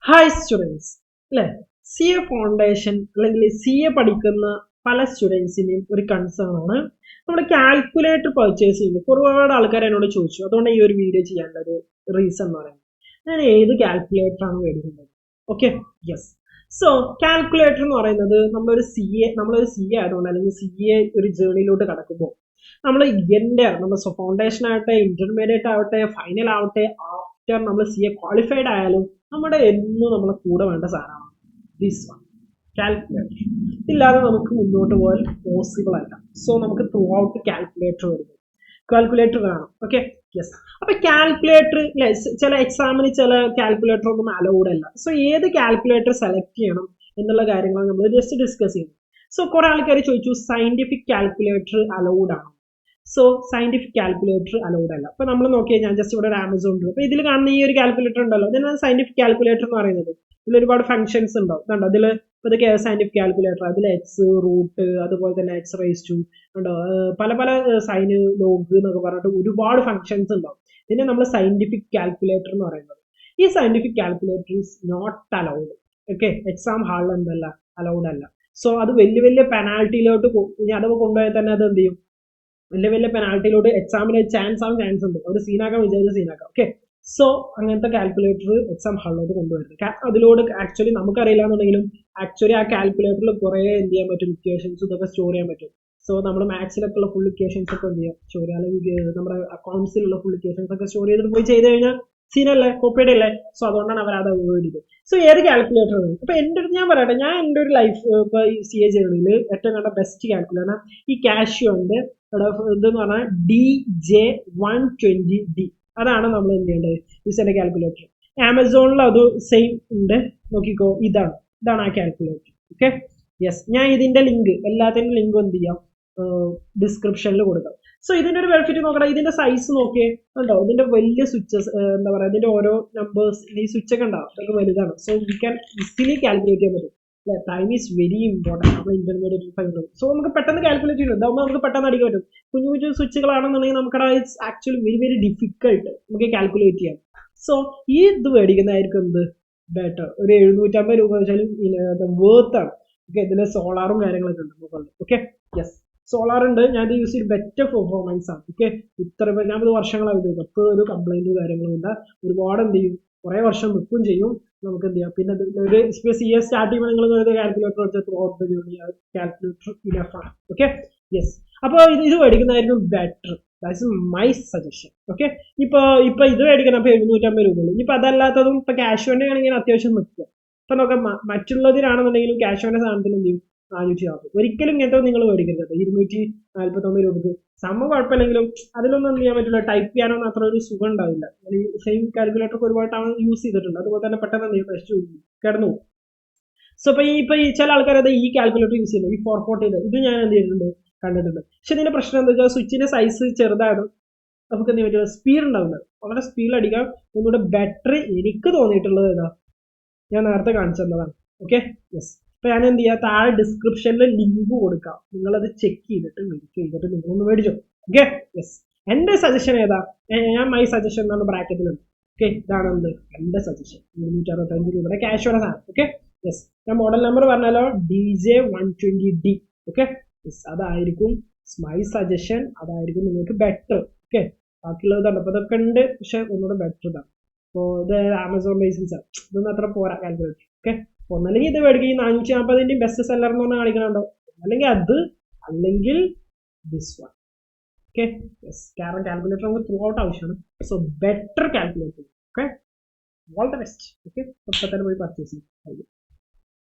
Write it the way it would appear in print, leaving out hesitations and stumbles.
Hi students അല്ലേ, C A foundation അല്ലെങ്കിൽ C A പഠിക്കുന്ന പല സ്റ്റുഡൻസിൻ്റെയും ഒരു കൺസേൺ ആണ് നമ്മൾ കാൽക്കുലേറ്റർ പർച്ചേസ് ചെയ്യുമ്പോൾ ഒരുപാട് ആൾക്കാർ എന്നോട് ചോദിച്ചു. അതുകൊണ്ട് ഈ ഒരു വീഡിയോ ചെയ്യാനുള്ള ഒരു റീസൺ എന്ന് പറയുന്നത് ഞാൻ ഏത് കാൽക്കുലേറ്റർ ആണ് മേടിക്കുന്നത്. Okay, yes. സോ കാൽക്കുലേറ്റർ എന്ന് പറയുന്നത് നമ്മളൊരു സി എ ആയതുകൊണ്ട് അല്ലെങ്കിൽ സി എ ഒരു ജേർണിയിലോട്ട് കടക്കുമ്പോൾ നമ്മൾ നമ്മുടെ ഫൗണ്ടേഷൻ ആവട്ടെ, ഇന്റർമീഡിയറ്റ് ആവട്ടെ, ഫൈനൽ ആവട്ടെ, ആഫ്റ്റർ നമ്മൾ സി എ ക്വാളിഫൈഡ് ആയാലും നമ്മുടെ എന്നും നമ്മളെ കൂടെ വേണ്ട സാധനമാണ് ദിസ് വൺ, കാൽക്കുലേറ്റർ. ഇല്ലാതെ നമുക്ക് മുന്നോട്ട് പോകാൻ പോസിബിൾ അല്ല. സോ നമുക്ക് ത്രൂ ഔട്ട് കാൽക്കുലേറ്റർ വേണം. Okay, yes. അപ്പൊ കാൽക്കുലേറ്റർ ചില എക്സാമിന് ചില കാൽക്കുലേറ്റർ ഒന്നും അലൗഡ് അല്ല. സോ ഏത് കാൽക്കുലേറ്റർ സെലക്ട് ചെയ്യണം എന്നുള്ള കാര്യങ്ങൾ നമ്മൾ ജസ്റ്റ് ഡിസ്കസ് ചെയ്യുന്നു. സോ കുറെ ആൾക്കാർ ചോദിച്ചു സയന്റിഫിക് കാൽക്കുലേറ്റർ അലൗഡ് ആണ്. സോ സയന്റിഫിക് കാൽക്കുലേറ്റർ അലൗഡ് അല്ല. അപ്പൊ നമ്മൾ നോക്കിയാൽ ഞാൻ ജസ്റ്റ് ഇവിടെ ഒരു ആമസോൺ ഉണ്ട്. അപ്പൊ ഇതിൽ കാണുന്ന ഈ ഒരു കാൽക്കുലേറ്റർ ഉണ്ടല്ലോ, ഇതിനാണ് സയന്റിഫിക് കാൽക്കുലേറ്റർ എന്ന് പറയുന്നത്. ഇതിൽ ഒരുപാട് ഫംഗ്ഷൻസ് ഉണ്ടാവും. കണ്ടോ, ഇതിൽ ഇതൊക്കെ സയന്റിഫിക് കാൽക്കുലേറ്റർ. അതിൽ എക്സ്, റൂട്ട്, അതുപോലെ തന്നെ എക്സ് റൈസ് ടു ഉണ്ടോ, പല പല സൈന്, ലോഗ് എന്നൊക്കെ പറഞ്ഞിട്ട് ഒരുപാട് ഫംഗ്ഷൻസ് ഉണ്ടാവും. ഇതിനെ നമ്മൾ സയന്റിഫിക് കാൽക്കുലേറ്റർ എന്ന് പറയുന്നത്. ഈ scientific calculator is not allowed. Okay, exam ഹാളിൽ എന്തല്ല, അലൗഡ് അല്ല. സോ അത് വലിയ വലിയ പെനാൽറ്റിയിലോട്ട് അഥവാ കൊണ്ടുപോയാൽ തന്നെ അത് എന്ത് ചെയ്യും, വലിയ വലിയ പെനാൽറ്റിയിലോട്ട് എക്സാമിന് ചാൻസ് ഉണ്ട്. ഒരു സീനാക്കാൻ വിചാരിച്ച സീനാക്കാം. ഓക്കെ, സോ അങ്ങനത്തെ കാൽക്കുലേറ്റർ എക്സാം ഹാളിലോട്ട് കൊണ്ടുവരുന്നത്. അതിലോട് ആക്ച്വലി നമുക്കറിയില്ല എന്നുണ്ടെങ്കിലും ആക്ച്വലി ആ കാൽക്കുലേറ്ററിൽ കുറെ എന്ത് ചെയ്യാൻ പറ്റും, ഇക്വേഷൻസ് ഇതൊക്കെ സ്റ്റോർ ചെയ്യാൻ പറ്റും. സോ നമ്മുടെ മാത്സിലൊക്കെ ഉള്ള ഫുൾ ഇക്വേഷൻസ് ഒക്കെ എന്ത് ചെയ്യാം, സ്റ്റോർ ചെയ്യാം. അല്ലെങ്കിൽ നമ്മുടെ അക്കൗണ്ട്സിലുള്ള ഫുൾ ഇക്വേഷൻസ് ഒക്കെ സ്റ്റോർ ചെയ്തിട്ട് പോയി ചെയ്ത് കഴിഞ്ഞാൽ സീനല്ലേ, കോപ്പിയുടെ അല്ലേ. സോ അതുകൊണ്ടാണ് അവർ അത് അവോയ്ഡ് ചെയ്തത്. സോ ഏത് കാൽക്കുലേറ്റർ ആണ് ഇപ്പൊ എൻ്റെ ഒരു, ഞാൻ പറയട്ടെ, ഞാൻ എൻ്റെ ഒരു ലൈഫ് ഇപ്പൊ ഈ സി എ ജേർണിയിൽ ഏറ്റവും കണ്ട ബെസ്റ്റ് കാൽക്കുലേറ്റർ ഈ കാഷ്യോന്റെ ഇതെന്ന് പറഞ്ഞാൽ DJ120D. അതാണ് നമ്മൾ എന്ത് ചെയ്യേണ്ടത്, യൂസ് കാൽക്കുലേറ്റർ. ആമസോണിൽ അത് സെയിം ഉണ്ട്, നോക്കിക്കോ. ഇതാണ് ആ കാൽക്കുലേറ്റർ. Okay, yes. ഞാൻ ഇതിന്റെ ലിങ്ക്, എല്ലാത്തിനും ലിങ്ക് എന്ത് ചെയ്യാം, ഡിസ്ക്രിപ്ഷനിൽ കൊടുക്കാം. സോ ഇതിന്റെ ഒരു ബെനിഫിറ്റ് നോക്കണം. ഇതിന്റെ സൈസ് നോക്കിയേ, ഉണ്ടോ, ഇതിന്റെ വലിയ സ്വിച്ചസ്, എന്താ പറയുക, ഇതിന്റെ ഓരോ നമ്പേഴ്സ്, ഈ സ്വിച്ച് ഒക്കെ ഉണ്ടാവും, അതൊക്കെ വലുതാണ്. So we can easily calculate ചെയ്യാൻ പറ്റും. Time is very important. നമ്മൾ ഇന്റർമീഡിയറ്റ് ഫൈനൽ, സോ നമുക്ക് പെട്ടെന്ന് കാൽക്കുലേറ്റ് ചെയ്യും. ഇതാകുമ്പോൾ നമുക്ക് പെട്ടെന്ന് അടിക്കാൻ പറ്റും. കുഞ്ഞു കുഞ്ഞു സ്വിച്ചുകളാണെന്നുണ്ടെങ്കിൽ നമുക്കത് it's actually very very difficult നമുക്ക് കാൽക്കുലേറ്റ് ചെയ്യാം. സോ ഈ ഇത് മേടിക്കുന്നതായിരിക്കും എന്ത് ബെറ്റർ. ഒരു 750 രൂപ വെച്ചാലും വേർത്ത് ആണ്. ഓക്കെ, ഇതിൽ സോളാറും കാര്യങ്ങളൊക്കെ ഉണ്ട് മുകളിൽ. ഓക്കെ, യെസ്, സോളാർ ഉണ്ട്. ഞാൻ ഇത് യൂസ് ചെയ്ത് ബെറ്റർ പെർഫോമൻസ് ആണ്. ഓക്കെ, ഞാനത് വർഷങ്ങളായി ഉപയോഗിക്കും. എപ്പോഴും ഒരു കംപ്ലൈന്റ് കാര്യങ്ങളും ഇല്ല. ഒരുപാട് എന്ത് ചെയ്യും, കുറെ വർഷം നിൽക്കും ചെയ്യും. നമുക്ക് എന്ത് ചെയ്യാം. പിന്നെ ഒരു സി എസ് സ്റ്റാർട്ട് ചെയ്യുമ്പോൾ നിങ്ങൾ കാൽക്കുലേറ്റർ വെച്ചാൽ കാൽക്കുലേറ്റർ ഇനഫ് ആണ്. Okay, yes. അപ്പോൾ ഇത് മേടിക്കുന്നതായിരിക്കും better. That's my suggestion. Okay, ഇപ്പൊ ഇത് മേടിക്കണം. അപ്പൊ 750 രൂപ. ഇനിയിപ്പോ അതല്ലാത്തതും ഇപ്പൊ ക്യാഷ്വന്റെ ആണെങ്കിൽ അത്യാവശ്യം നിൽക്കുക. ഇപ്പൊ നോക്കാം, മറ്റുള്ളതിനാണെന്നുണ്ടെങ്കിലും ക്യാഷ്വന്റെ സാധനത്തിൽ എന്ത് ചെയ്യും, 440. ഒരിക്കലും ഇങ്ങനത്തെ നിങ്ങൾ മേടിക്കരുത് 249 രൂപക്ക്. സംഭവം കുഴപ്പമില്ലെങ്കിലും അതിലൊന്നും എന്ത് ചെയ്യാൻ പറ്റില്ല, ടൈപ്പ് ചെയ്യാനൊന്നും അത്ര ഒരു സുഖം ഉണ്ടാവില്ല. ഈ സെയിം കാൽക്കുലേറ്റർ ഒരുപാട് തവണ യൂസ് ചെയ്തിട്ടുണ്ട്. അതുപോലെ തന്നെ പെട്ടെന്ന് എന്ത് ചെയ്യും, കിടന്നു. സോ ഇപ്പൊ ഈ ചില ആൾക്കാർ അത് ഈ കാൽക്കുലേറ്റർ യൂസ് ചെയ്യുന്നത്, ഈ 440 ഇത് ഞാൻ എന്ത് ചെയ്തിട്ടുണ്ട്, കണ്ടിട്ടുണ്ട്. പക്ഷെ ഇതിന്റെ പ്രശ്നം എന്താ വെച്ചാൽ സ്വിച്ചിന്റെ സൈസ് ചെറുതാണ്. നമുക്ക് എന്ത് പറ്റുക, സ്പീഡ് ഉണ്ടാവില്ല. വളരെ സ്പീഡിൽ അടിക്കാം. ഒന്നുകൂടെ ബെറ്റർ എനിക്ക് തോന്നിയിട്ടുള്ളത് ഏതാ, ഞാൻ നേരത്തെ കാണിച്ചു തന്നതാണ്. Okay, yes. അപ്പൊ ഞാൻ എന്ത് ചെയ്യാം, താഴെ ഡിസ്ക്രിപ്ഷനിൽ ലിങ്ക് കൊടുക്കാം. നിങ്ങളത് ചെക്ക് ചെയ്തിട്ട് നിങ്ങളൊന്ന് മേടിച്ചോ. Okay, yes. എന്റെ സജഷൻ ഏതാ, ഞാൻ മൈ സജഷൻ എന്നാണ് ബ്രാക്കറ്റിലുണ്ട്. ഓക്കെ, ഇതാണ് എന്ത് എന്റെ സജഷൻ. 265 രൂപയുടെ ക്യാഷോടെ സാധനം. Okay, yes. ഞാൻ മോഡൽ നമ്പർ പറഞ്ഞാലോ, DJ120D. Okay, yes. അതായിരിക്കും മൈ സജഷൻ. അതായിരിക്കും നിങ്ങൾക്ക് ബെറ്റർ. ഓക്കെ, ബാക്കിയുള്ളത് അപ്പൊ ഇതൊക്കെ ഉണ്ട്, പക്ഷെ ഒന്നുകൂടെ ബെറ്റർ ഇതാണ്. അപ്പോൾ ഇത് ആമസോൺ ലൈസൻസ് ആണ്. ഇതൊന്നും അത്ര പോരാ കാൽക്കുലേറ്റർ. ഓക്കെ, ഒന്നല്ലെങ്കിൽ ഇത് മേടിക്കുക. ഈ 450 ബെസ്റ്റ് സെല്ലർ എന്ന് പറഞ്ഞാൽ കാണിക്കണുണ്ടോ, അല്ലെങ്കിൽ അത്, അല്ലെങ്കിൽ ദിസ് വൺ. Okay, yes. കാരണം കാൽക്കുലേറ്റർ നമുക്ക് ത്രൂ ഔട്ട് ആവശ്യമാണ്. So better calculator. Okay, all the best. Okay, ഇപ്പൊ തന്നെ പോയി പർച്ചേസ് ചെയ്യും.